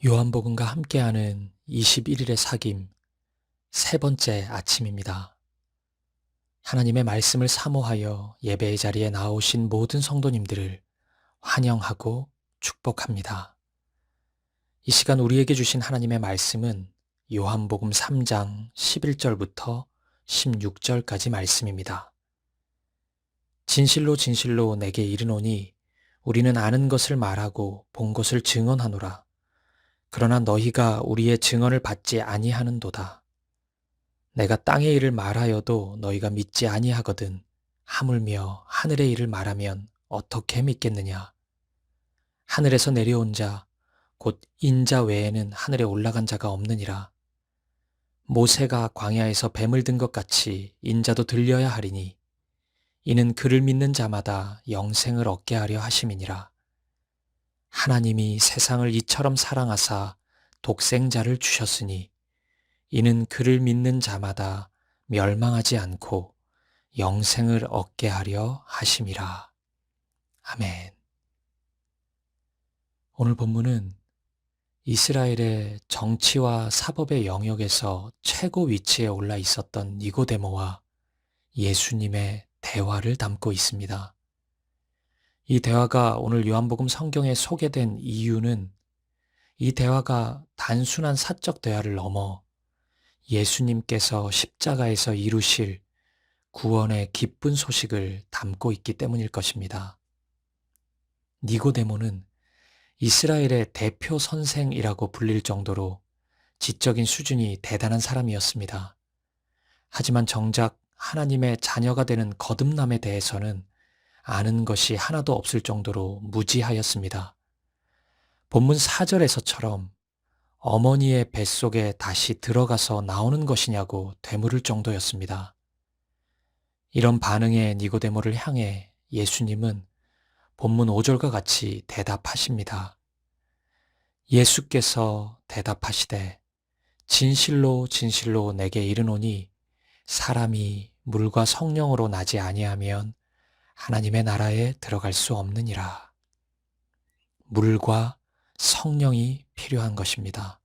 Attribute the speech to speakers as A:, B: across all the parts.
A: 요한복음과 함께하는 21일의 사귐 세 번째 아침입니다. 하나님의 말씀을 사모하여 예배의 자리에 나오신 모든 성도님들을 환영하고 축복합니다. 이 시간 우리에게 주신 하나님의 말씀은 요한복음 3장 11절부터 16절까지 말씀입니다. 진실로 진실로 내게 이르노니 우리는 아는 것을 말하고 본 것을 증언하노라. 그러나 너희가 우리의 증언을 받지 아니하는도다. 내가 땅의 일을 말하여도 너희가 믿지 아니하거든 하물며 하늘의 일을 말하면 어떻게 믿겠느냐. 하늘에서 내려온 자, 곧 인자 외에는 하늘에 올라간 자가 없느니라. 모세가 광야에서 뱀을 든 것 같이 인자도 들려야 하리니 이는 그를 믿는 자마다 영생을 얻게 하려 하심이니라. 하나님이 세상을 이처럼 사랑하사 독생자를 주셨으니 이는 그를 믿는 자마다 멸망하지 않고 영생을 얻게 하려 하심이라. 아멘. 오늘 본문은 이스라엘의 정치와 사법의 영역에서 최고 위치에 올라 있었던 니고데모와 예수님의 대화를 담고 있습니다. 이 대화가 오늘 요한복음 성경에 소개된 이유는 이 대화가 단순한 사적 대화를 넘어 예수님께서 십자가에서 이루실 구원의 기쁜 소식을 담고 있기 때문일 것입니다. 니고데모는 이스라엘의 대표 선생이라고 불릴 정도로 지적인 수준이 대단한 사람이었습니다. 하지만 정작 하나님의 자녀가 되는 거듭남에 대해서는 아는 것이 하나도 없을 정도로 무지하였습니다. 본문 4절에서처럼 어머니의 뱃속에 다시 들어가서 나오는 것이냐고 되물을 정도였습니다. 이런 반응의 니고데모를 향해 예수님은 본문 5절과 같이 대답하십니다. 예수께서 대답하시되 진실로 진실로 내게 이르노니 사람이 물과 성령으로 나지 아니하면 하나님의 나라에 들어갈 수 없느니라. 물과 성령이 필요한 것입니다.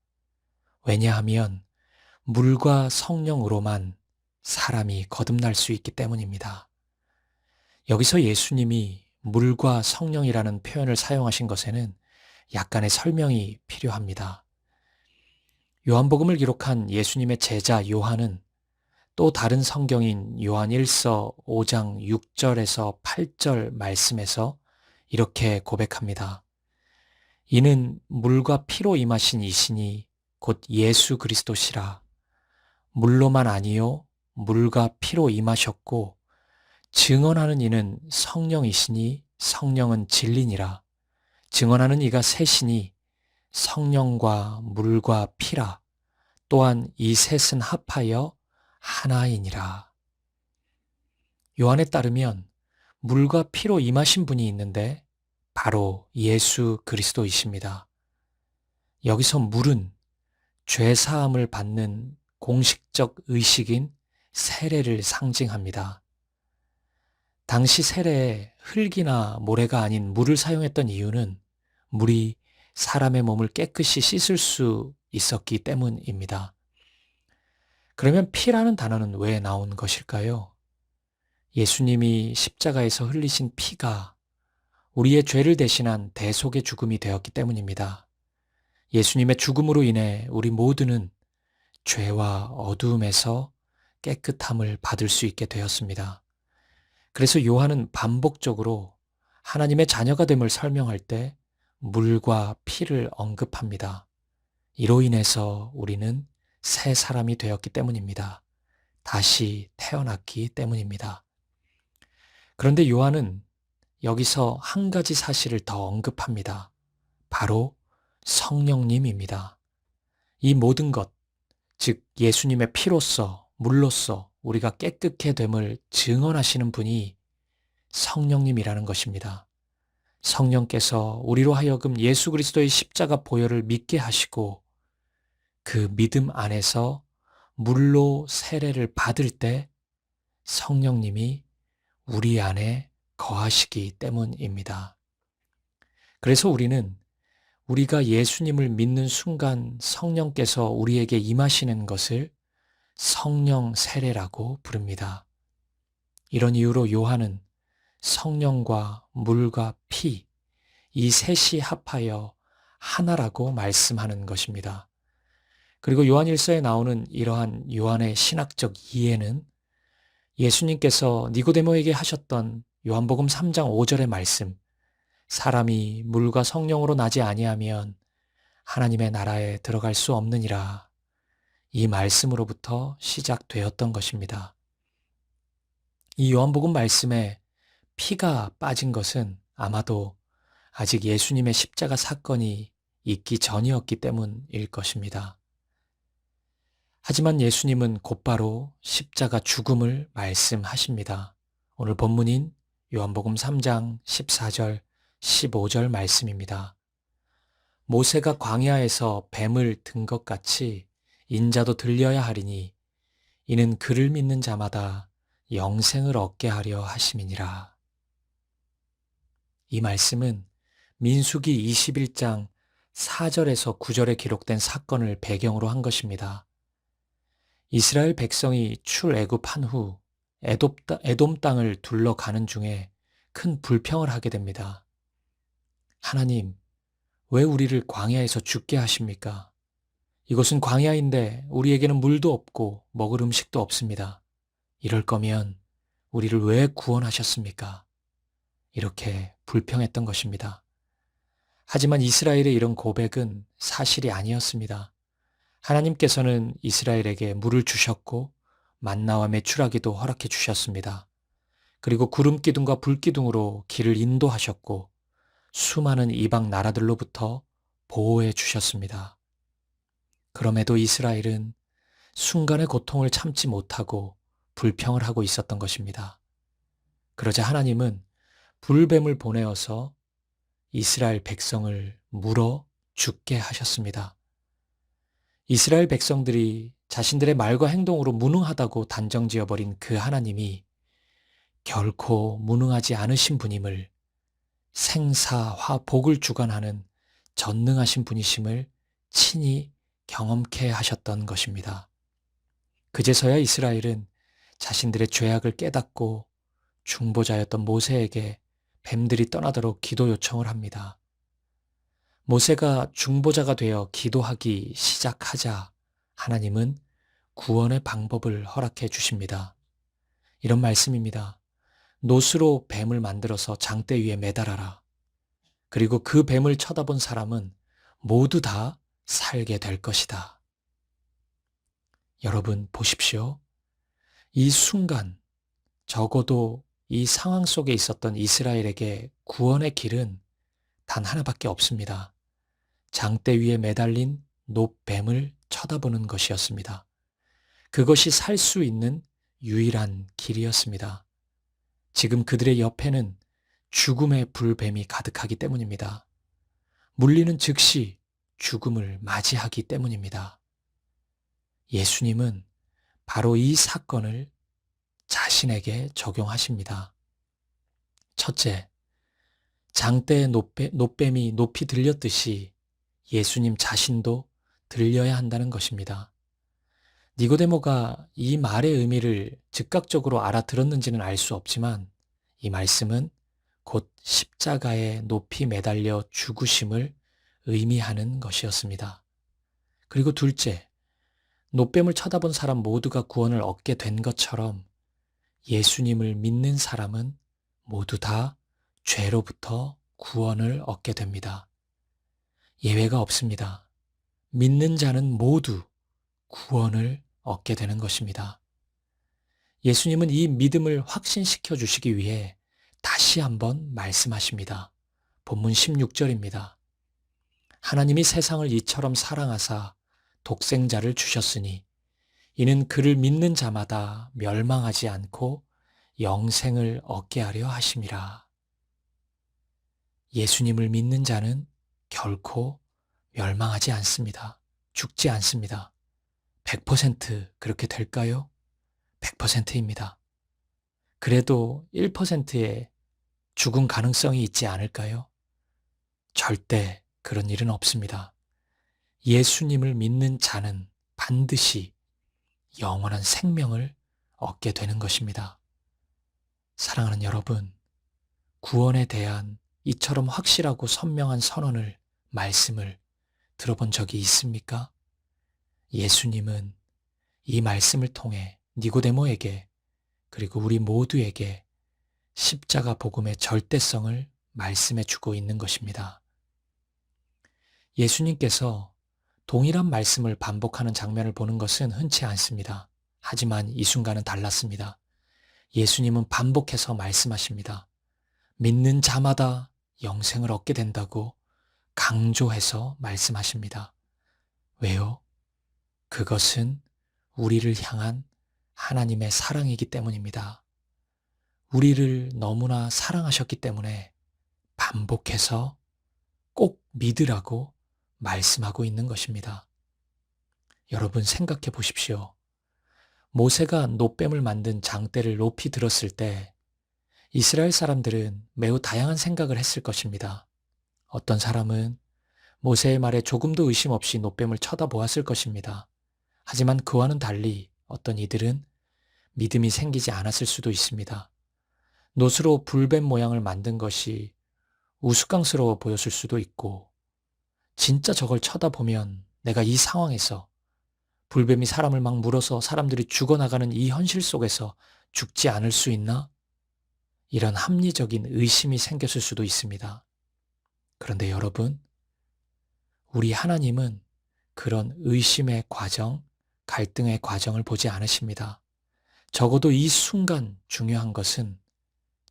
A: 왜냐하면 물과 성령으로만 사람이 거듭날 수 있기 때문입니다. 여기서 예수님이 물과 성령이라는 표현을 사용하신 것에는 약간의 설명이 필요합니다. 요한복음을 기록한 예수님의 제자 요한은 또 다른 성경인 요한 1서 5장 6절에서 8절 말씀에서 이렇게 고백합니다. 이는 물과 피로 임하신 이신이 곧 예수 그리스도시라. 물로만 아니요 물과 피로 임하셨고 증언하는 이는 성령이시니 성령은 진리니라. 증언하는 이가 셋이니 성령과 물과 피라. 또한 이 셋은 합하여 하나이니라. 요한에 따르면 물과 피로 임하신 분이 있는데 바로 예수 그리스도이십니다. 여기서 물은 죄 사함을 받는 공식적 의식인 세례를 상징합니다. 당시 세례에 흙이나 모래가 아닌 물을 사용했던 이유는 물이 사람의 몸을 깨끗이 씻을 수 있었기 때문입니다. 그러면 피라는 단어는 왜 나온 것일까요? 예수님이 십자가에서 흘리신 피가 우리의 죄를 대신한 대속의 죽음이 되었기 때문입니다. 예수님의 죽음으로 인해 우리 모두는 죄와 어두움에서 깨끗함을 받을 수 있게 되었습니다. 그래서 요한은 반복적으로 하나님의 자녀가 됨을 설명할 때 물과 피를 언급합니다. 이로 인해서 우리는 새 사람이 되었기 때문입니다. 다시 태어났기 때문입니다. 그런데 요한은 여기서 한 가지 사실을 더 언급합니다. 바로 성령님입니다. 이 모든 것, 즉 예수님의 피로써, 물로써 우리가 깨끗게 됨을 증언하시는 분이 성령님이라는 것입니다. 성령께서 우리로 하여금 예수 그리스도의 십자가 보혈을 믿게 하시고 그 믿음 안에서 물로 세례를 받을 때 성령님이 우리 안에 거하시기 때문입니다. 그래서 우리는 우리가 예수님을 믿는 순간 성령께서 우리에게 임하시는 것을 성령 세례라고 부릅니다. 이런 이유로 요한은 성령과 물과 피, 이 셋이 합하여 하나라고 말씀하는 것입니다. 그리고 요한일서에 나오는 이러한 요한의 신학적 이해는 예수님께서 니고데모에게 하셨던 요한복음 3장 5절의 말씀, 사람이 물과 성령으로 나지 아니하면 하나님의 나라에 들어갈 수 없느니라, 이 말씀으로부터 시작되었던 것입니다. 이 요한복음 말씀에 피가 빠진 것은 아마도 아직 예수님의 십자가 사건이 있기 전이었기 때문일 것입니다. 하지만 예수님은 곧바로 십자가 죽음을 말씀하십니다. 오늘 본문인 요한복음 3장 14절, 15절 말씀입니다. 모세가 광야에서 뱀을 든 것 같이 인자도 들려야 하리니 이는 그를 믿는 자마다 영생을 얻게 하려 하심이니라. 이 말씀은 민수기 21장 4절에서 9절에 기록된 사건을 배경으로 한 것입니다. 이스라엘 백성이 출애굽한 후 에돔 땅을 둘러가는 중에 큰 불평을 하게 됩니다. 하나님, 왜 우리를 광야에서 죽게 하십니까? 이곳은 광야인데 우리에게는 물도 없고 먹을 음식도 없습니다. 이럴 거면 우리를 왜 구원하셨습니까? 이렇게 불평했던 것입니다. 하지만 이스라엘의 이런 고백은 사실이 아니었습니다. 하나님께서는 이스라엘에게 물을 주셨고 만나와 메추라기도 허락해 주셨습니다. 그리고 구름 기둥과 불 기둥으로 길을 인도하셨고 수많은 이방 나라들로부터 보호해 주셨습니다. 그럼에도 이스라엘은 순간의 고통을 참지 못하고 불평을 하고 있었던 것입니다. 그러자 하나님은 불뱀을 보내어서 이스라엘 백성을 물어 죽게 하셨습니다. 이스라엘 백성들이 자신들의 말과 행동으로 무능하다고 단정지어버린 그 하나님이 결코 무능하지 않으신 분임을, 생사화복을 주관하는 전능하신 분이심을 친히 경험케 하셨던 것입니다. 그제서야 이스라엘은 자신들의 죄악을 깨닫고 중보자였던 모세에게 뱀들이 떠나도록 기도 요청을 합니다. 모세가 중보자가 되어 기도하기 시작하자 하나님은 구원의 방법을 허락해 주십니다. 이런 말씀입니다. 노스로 뱀을 만들어서 장대 위에 매달아라. 그리고 그 뱀을 쳐다본 사람은 모두 다 살게 될 것이다. 여러분 보십시오. 이 순간 적어도 이 상황 속에 있었던 이스라엘에게 구원의 길은 단 하나밖에 없습니다. 장대 위에 매달린 노뱀을 쳐다보는 것이었습니다. 그것이 살 수 있는 유일한 길이었습니다. 지금 그들의 옆에는 죽음의 불뱀이 가득하기 때문입니다. 물리는 즉시 죽음을 맞이하기 때문입니다. 예수님은 바로 이 사건을 자신에게 적용하십니다. 첫째, 장대의 노뱀이 높이 들렸듯이 예수님 자신도 들려야 한다는 것입니다. 니고데모가 이 말의 의미를 즉각적으로 알아들었는지는 알 수 없지만 이 말씀은 곧 십자가에 높이 매달려 죽으심을 의미하는 것이었습니다. 그리고 둘째, 노뱀을 쳐다본 사람 모두가 구원을 얻게 된 것처럼 예수님을 믿는 사람은 모두 다 죄로부터 구원을 얻게 됩니다. 예외가 없습니다. 믿는 자는 모두 구원을 얻게 되는 것입니다. 예수님은 이 믿음을 확신시켜 주시기 위해 다시 한번 말씀하십니다. 본문 16절입니다. 하나님이 세상을 이처럼 사랑하사 독생자를 주셨으니 이는 그를 믿는 자마다 멸망하지 않고 영생을 얻게 하려 하심이라. 예수님을 믿는 자는 결코 멸망하지 않습니다. 죽지 않습니다. 100% 그렇게 될까요? 100%입니다. 그래도 1%의 죽음 가능성이 있지 않을까요? 절대 그런 일은 없습니다. 예수님을 믿는 자는 반드시 영원한 생명을 얻게 되는 것입니다. 사랑하는 여러분, 구원에 대한 이처럼 확실하고 선명한 선언을, 말씀을 들어본 적이 있습니까? 예수님은 이 말씀을 통해 니고데모에게 그리고 우리 모두에게 십자가 복음의 절대성을 말씀해 주고 있는 것입니다. 예수님께서 동일한 말씀을 반복하는 장면을 보는 것은 흔치 않습니다. 하지만 이 순간은 달랐습니다. 예수님은 반복해서 말씀하십니다. 믿는 자마다 영생을 얻게 된다고 강조해서 말씀하십니다. 왜요? 그것은 우리를 향한 하나님의 사랑이기 때문입니다. 우리를 너무나 사랑하셨기 때문에 반복해서 꼭 믿으라고 말씀하고 있는 것입니다. 여러분 생각해 보십시오. 모세가 놋뱀을 만든 장대를 높이 들었을 때 이스라엘 사람들은 매우 다양한 생각을 했을 것입니다. 어떤 사람은 모세의 말에 조금도 의심 없이 놋뱀을 쳐다보았을 것입니다. 하지만 그와는 달리 어떤 이들은 믿음이 생기지 않았을 수도 있습니다. 놋으로 불뱀 모양을 만든 것이 우스꽝스러워 보였을 수도 있고, 진짜 저걸 쳐다보면 내가 이 상황에서 불뱀이 사람을 막 물어서 사람들이 죽어나가는 이 현실 속에서 죽지 않을 수 있나? 이런 합리적인 의심이 생겼을 수도 있습니다. 그런데 여러분, 우리 하나님은 그런 의심의 과정, 갈등의 과정을 보지 않으십니다. 적어도 이 순간 중요한 것은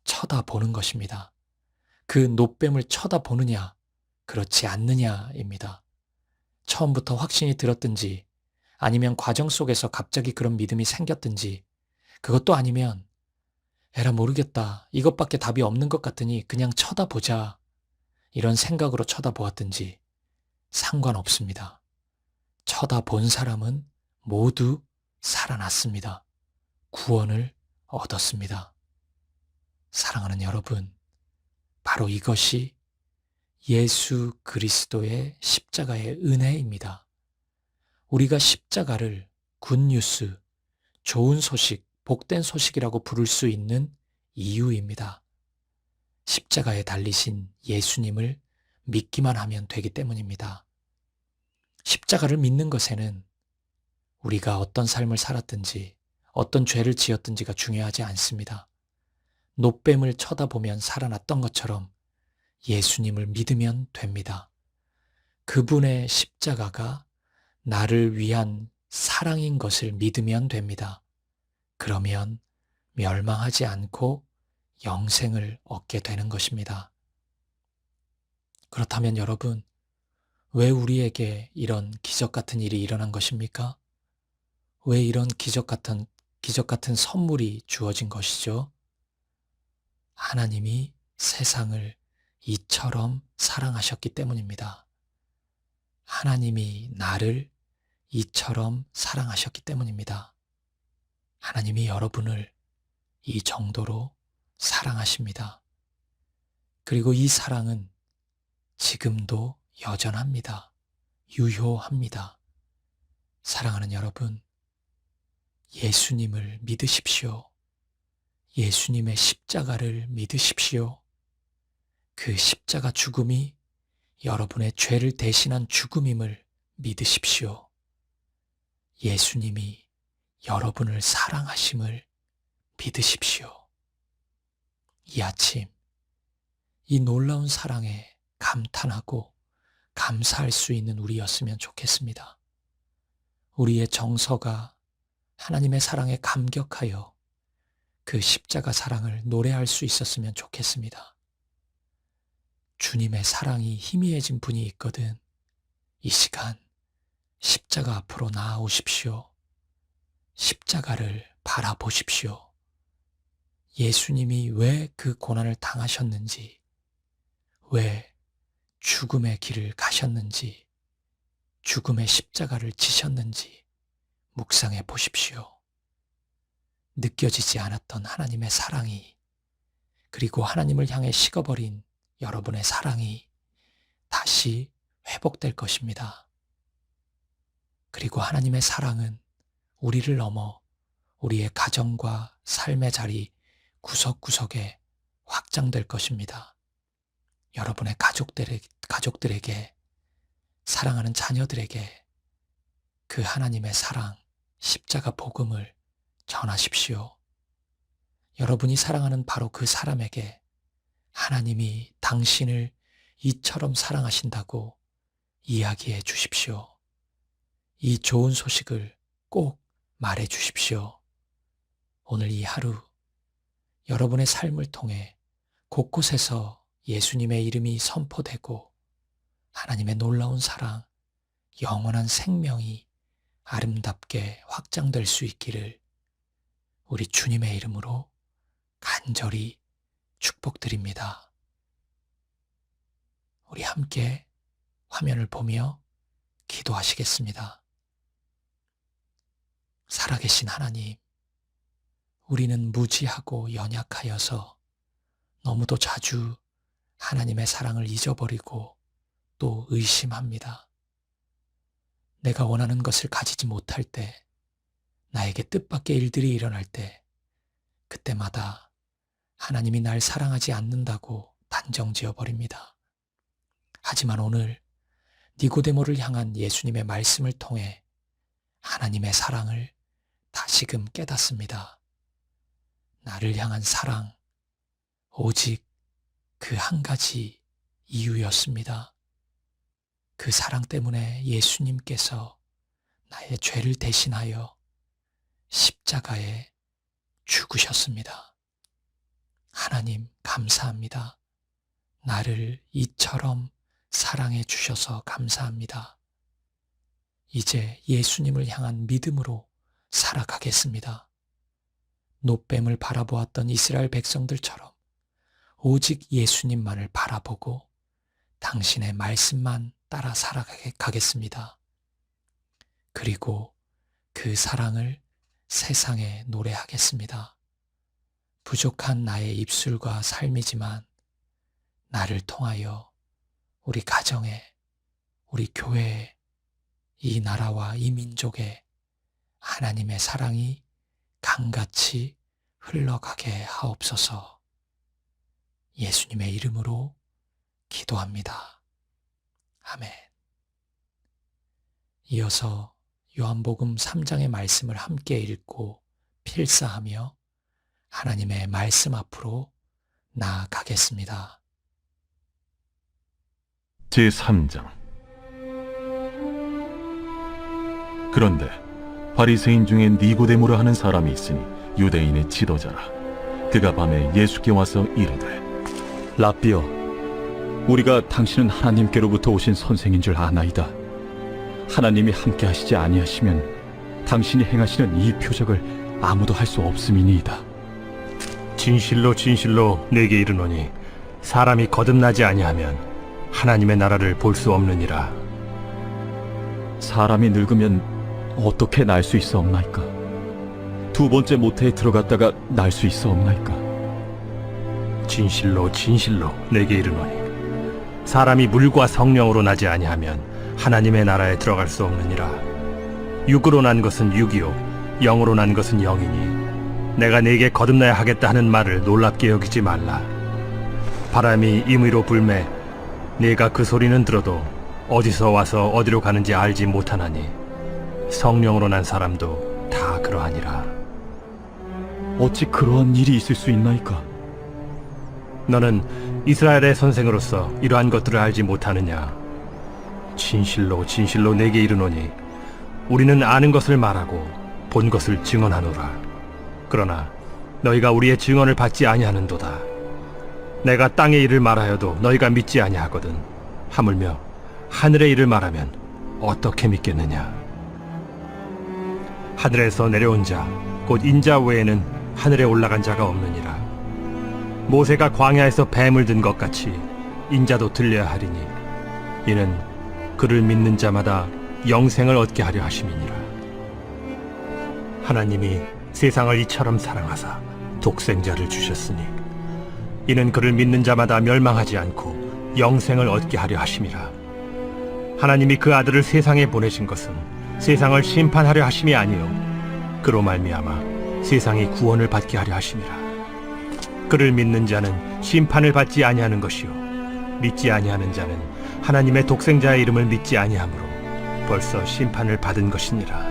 A: 쳐다보는 것입니다. 그 놋뱀을 쳐다보느냐, 그렇지 않느냐입니다. 처음부터 확신이 들었든지, 아니면 과정 속에서 갑자기 그런 믿음이 생겼든지, 그것도 아니면 에라 모르겠다, 이것밖에 답이 없는 것 같으니 그냥 쳐다보자, 이런 생각으로 쳐다보았든지 상관없습니다. 쳐다본 사람은 모두 살아났습니다. 구원을 얻었습니다. 사랑하는 여러분, 바로 이것이 예수 그리스도의 십자가의 은혜입니다. 우리가 십자가를 굿뉴스, 좋은 소식, 복된 소식이라고 부를 수 있는 이유입니다. 십자가에 달리신 예수님을 믿기만 하면 되기 때문입니다. 십자가를 믿는 것에는 우리가 어떤 삶을 살았든지 어떤 죄를 지었든지가 중요하지 않습니다. 놋뱀을 쳐다보면 살아났던 것처럼 예수님을 믿으면 됩니다. 그분의 십자가가 나를 위한 사랑인 것을 믿으면 됩니다. 그러면 멸망하지 않고 영생을 얻게 되는 것입니다. 그렇다면 여러분, 왜 우리에게 이런 기적 같은 일이 일어난 것입니까? 왜 이런 기적 같은 선물이 주어진 것이죠? 하나님이 세상을 이처럼 사랑하셨기 때문입니다. 하나님이 나를 이처럼 사랑하셨기 때문입니다. 하나님이 여러분을 이 정도로 사랑하십니다. 그리고 이 사랑은 지금도 여전합니다. 유효합니다. 사랑하는 여러분, 예수님을 믿으십시오. 예수님의 십자가를 믿으십시오. 그 십자가 죽음이 여러분의 죄를 대신한 죽음임을 믿으십시오. 예수님이 여러분을 사랑하심을 믿으십시오. 이 아침, 이 놀라운 사랑에 감탄하고 감사할 수 있는 우리였으면 좋겠습니다. 우리의 정서가 하나님의 사랑에 감격하여 그 십자가 사랑을 노래할 수 있었으면 좋겠습니다. 주님의 사랑이 희미해진 분이 있거든 이 시간 십자가 앞으로 나아오십시오. 십자가를 바라보십시오. 예수님이 왜 그 고난을 당하셨는지, 왜 죽음의 길을 가셨는지, 죽음의 십자가를 지셨는지 묵상해 보십시오. 느껴지지 않았던 하나님의 사랑이, 그리고 하나님을 향해 식어버린 여러분의 사랑이 다시 회복될 것입니다. 그리고 하나님의 사랑은 우리를 넘어 우리의 가정과 삶의 자리 구석구석에 확장될 것입니다. 여러분의 가족들에게, 사랑하는 자녀들에게 그 하나님의 사랑, 십자가 복음을 전하십시오. 여러분이 사랑하는 바로 그 사람에게 하나님이 당신을 이처럼 사랑하신다고 이야기해 주십시오. 이 좋은 소식을 꼭 말해 주십시오. 오늘 이 하루 여러분의 삶을 통해 곳곳에서 예수님의 이름이 선포되고 하나님의 놀라운 사랑, 영원한 생명이 아름답게 확장될 수 있기를 우리 주님의 이름으로 간절히 축복드립니다. 우리 함께 화면을 보며 기도하시겠습니다. 살아계신 하나님, 우리는 무지하고 연약하여서 너무도 자주 하나님의 사랑을 잊어버리고 또 의심합니다. 내가 원하는 것을 가지지 못할 때, 나에게 뜻밖의 일들이 일어날 때, 그때마다 하나님이 날 사랑하지 않는다고 단정지어버립니다. 하지만 오늘 니고데모를 향한 예수님의 말씀을 통해 하나님의 사랑을 다시금 깨닫습니다. 나를 향한 사랑, 오직 그 한 가지 이유였습니다. 그 사랑 때문에 예수님께서 나의 죄를 대신하여 십자가에 죽으셨습니다. 하나님 감사합니다. 나를 이처럼 사랑해 주셔서 감사합니다. 이제 예수님을 향한 믿음으로 살아가겠습니다. 놋뱀을 바라보았던 이스라엘 백성들처럼 오직 예수님만을 바라보고 당신의 말씀만 따라 살아가겠습니다. 그리고 그 사랑을 세상에 노래하겠습니다. 부족한 나의 입술과 삶이지만 나를 통하여 우리 가정에, 우리 교회에, 이 나라와 이 민족에 하나님의 사랑이 강같이 흘러가게 하옵소서. 예수님의 이름으로 기도합니다. 아멘. 이어서 요한복음 3장의 말씀을 함께 읽고 필사하며 하나님의 말씀 앞으로 나아가겠습니다.
B: 제3장. 그런데 바리새인 중에 니고데모라 하는 사람이 있으니 유대인의 지도자라. 그가 밤에 예수께 와서 이르되,
C: 랍비여, 우리가 당신은 하나님께로부터 오신 선생인 줄 아나이다. 하나님이 함께 하시지 아니하시면 당신이 행하시는 이 표적을 아무도 할 수 없음이니이다.
D: 진실로 진실로 내게 이르노니 사람이 거듭나지 아니하면 하나님의 나라를 볼 수 없느니라.
C: 사람이 늙으면 어떻게 날 수 있사옵나이까? 두 번째 모태에 들어갔다가 날 수 있사옵나이까?
D: 진실로 진실로 내게 이르노니 사람이 물과 성령으로 나지 아니하면 하나님의 나라에 들어갈 수 없느니라. 육으로 난 것은 육이요 영으로 난 것은 영이니 내가 네게 거듭나야 하겠다 하는 말을 놀랍게 여기지 말라. 바람이 임의로 불매 네가 그 소리는 들어도 어디서 와서 어디로 가는지 알지 못하나니 성령으로 난 사람도 다 그러하니라.
C: 어찌 그러한 일이 있을 수 있나이까?
D: 너는 이스라엘의 선생으로서 이러한 것들을 알지 못하느냐? 진실로 진실로 내게 이르노니 우리는 아는 것을 말하고 본 것을 증언하노라. 그러나 너희가 우리의 증언을 받지 아니하는도다. 내가 땅의 일을 말하여도 너희가 믿지 아니하거든. 하물며 하늘의 일을 말하면 어떻게 믿겠느냐? 하늘에서 내려온 자 곧 인자 외에는 하늘에 올라간 자가 없느니라. 모세가 광야에서 뱀을 든 것 같이 인자도 들려야 하리니 이는 그를 믿는 자마다 영생을 얻게 하려 하심이니라. 하나님이 세상을 이처럼 사랑하사 독생자를 주셨으니 이는 그를 믿는 자마다 멸망하지 않고 영생을 얻게 하려 하심이라. 하나님이 그 아들을 세상에 보내신 것은 세상을 심판하려 하심이 아니요 그로 말미암아 세상이 구원을 받게 하려 하심이라. 그를 믿는 자는 심판을 받지 아니하는 것이요 믿지 아니하는 자는 하나님의 독생자의 이름을 믿지 아니하므로 벌써 심판을 받은 것이니라.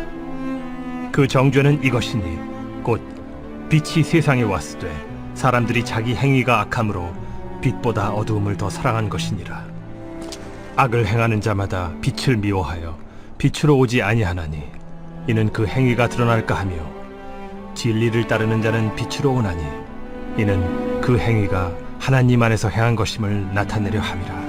D: 그 정죄는 이것이니 곧 빛이 세상에 왔으되 사람들이 자기 행위가 악함으로 빛보다 어두움을 더 사랑한 것이니라. 악을 행하는 자마다 빛을 미워하여 빛으로 오지 아니하나니 이는 그 행위가 드러날까 하며 진리를 따르는 자는 빛으로 오나니 이는 그 행위가 하나님 안에서 행한 것임을 나타내려 함이라.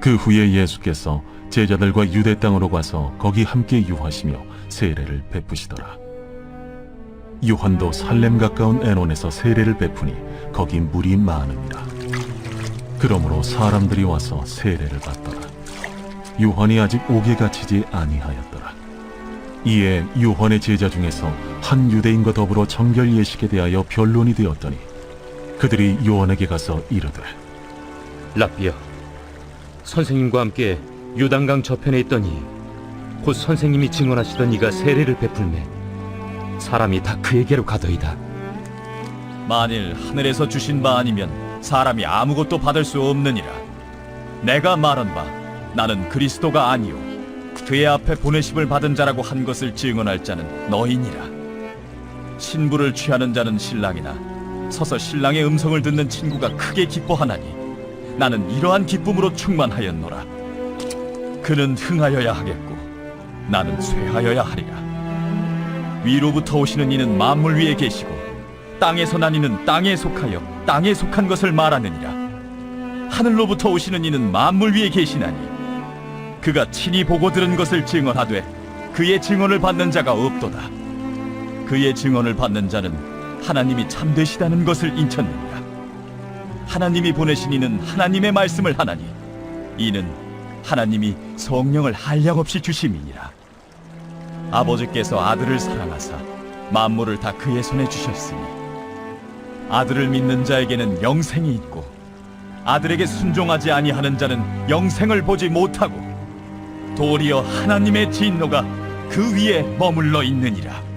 B: 그 후에 예수께서 제자들과 유대 땅으로 가서 거기 함께 유하시며 세례를 베푸시더라. 요한도 살렘 가까운 에논에서 세례를 베푸니 거기 물이 많음이라. 그러므로 사람들이 와서 세례를 받더라. 요한이 아직 옥에 갇히지 아니하였더라. 이에 요한의 제자 중에서 한 유대인과 더불어 정결 예식에 대하여 변론이 되었더니 그들이 요한에게 가서 이르되
E: 랍비여, 선생님과 함께 요단강 저편에 있더니 곧 선생님이 증언하시던 이가 세례를 베풀매 사람이 다 그에게로 가더이다.
F: 만일 하늘에서 주신 바 아니면 사람이 아무것도 받을 수 없느니라. 내가 말한 바 나는 그리스도가 아니요 그의 앞에 보내심을 받은 자라고 한 것을 증언할 자는 너희니라. 신부를 취하는 자는 신랑이나 서서 신랑의 음성을 듣는 친구가 크게 기뻐하나니 나는 이러한 기쁨으로 충만하였노라. 그는 흥하여야 하겠고 나는 쇠하여야 하리라. 위로부터 오시는 이는 만물 위에 계시고 땅에서 난 이는 땅에 속하여 땅에 속한 것을 말하느니라. 하늘로부터 오시는 이는 만물 위에 계시나니 그가 친히 보고 들은 것을 증언하되 그의 증언을 받는 자가 없도다. 그의 증언을 받는 자는 하나님이 참되시다는 것을 인쳤느니라. 하나님이 보내신 이는 하나님의 말씀을 하나니 이는 하나님이 성령을 한량없이 주심이니라. 아버지께서 아들을 사랑하사 만물을 다 그의 손에 주셨으니 아들을 믿는 자에게는 영생이 있고 아들에게 순종하지 아니하는 자는 영생을 보지 못하고 도리어 하나님의 진노가 그 위에 머물러 있느니라.